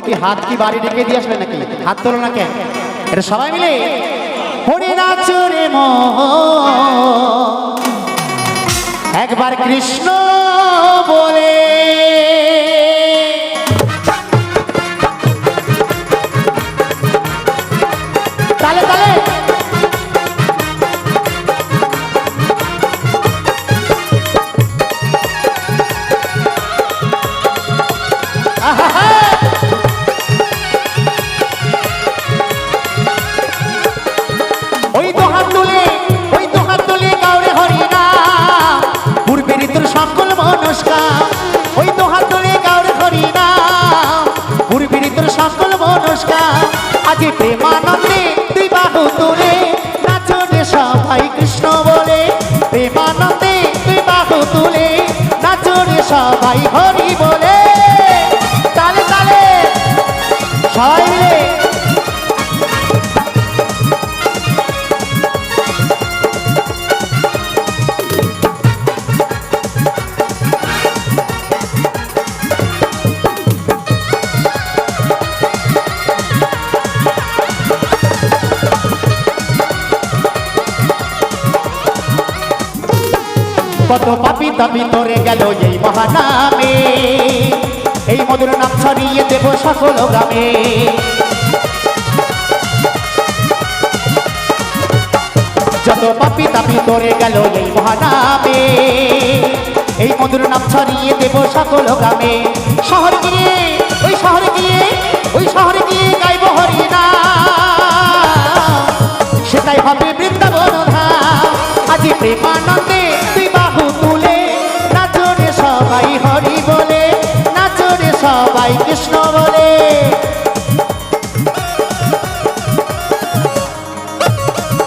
কি হাত কি বাড়ি রেখে দিয়ে আসলে নাকি? হাত তোলো না কেন? এটা সবাই মিলে হরে নাচো রে মন একবার কৃষ্ণ বলে। তালে তালে আজ প্রেমানন্দে দুই বাহু তুলে নাচো রে সবাই কৃষ্ণ বলে। প্রেমানন্দে দুই বাহু তুলে নাচো রে সবাই হরি বলে। তালে তালে সবাই মিলে কত পাপি তাপি তরে গেল এই মহানামে, এই মধুর নাম ছড়িয়ে দেব সকল গ্রামে। যত পাপি তাপি তরে গেল এই মহানামে, এই মধুর নাম ছড়িয়ে দেব সকল গ্রামে। শহর গিয়ে ওই শহরে গিয়ে ওই শহরে গিয়ে গাইব হরি নাম, সেটাই হবে বৃন্দাবন ধাম। আজ প্রেমানন্দে দুই বাহু তুলে নাচো রে সবাই হরি বলে, নাচো রে সবাই কৃষ্ণ বলে।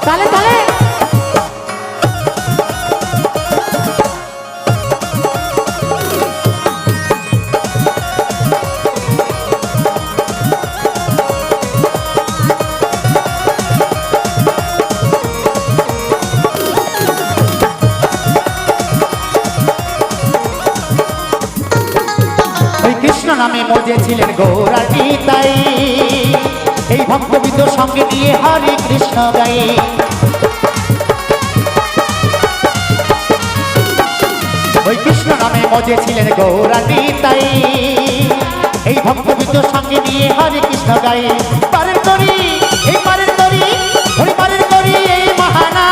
তালে তালে কৃষ্ণ নামে মজেছিলেন গৌরাটি তাই, এই ভক্তবৃন্দ সঙ্গে নিয়ে হরে কৃষ্ণ গাই। ওই কৃষ্ণ নামে মজেছিলেন গৌরাটি তাই, এই ভক্তবৃন্দ সঙ্গে নিয়ে হরে কৃষ্ণ গাই। পারের করি এই পারের করি হরি পারের করি এই মহানা,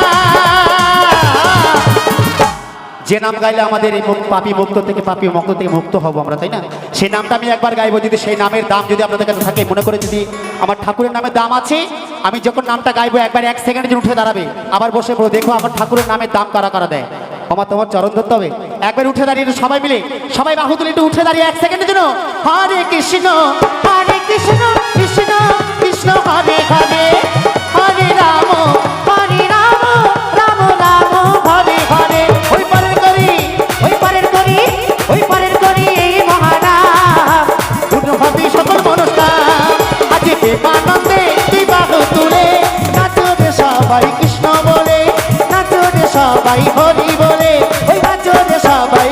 যে নাম গাইলে আমাদের এই পাপী মুক্ত থেকে পাপী মুক্ত থেকে মুক্ত হব আমরা, তাই না? সেই নামটা আমি একবার গাইবো। যদি সেই নামের দাম যদি আপনাদের কাছে থাকে, মনে করে যদি আমার ঠাকুরের নামের দাম আছে, আমি যখন নামটা গাইবো একবার 1 সেকেন্ডের জন্য উঠে দাঁড়াবে, আবার বসে পড়ো, দেখো আমার ঠাকুরের নামের দাম কারা কারা দেয়। তোমার চরণ ধরতে হবে। একবার উঠে দাঁড়িয়ে সবাই মিলে, সবাই বাহু তুলে একটু উঠে দাঁড়িয়ে 1 সেকেন্ডের জন্য হরে কৃষ্ণ কৃষ্ণ কৃষ্ণ হরে হরে, হরে রাম হরে রাম রাম রাম হরে হরে। ওই পারের করি ওই পারের করি ওই পারের করি এই মহানাম, পূর্ণ ভাবি সকল মনস্কার। আজ প্রেমানন্দে দুই বাহু তুলে নাচো রে সবাই কৃষ্ণ বলে, নাচো রে সবাই হরি বলে। ওই নাচো রে সবাই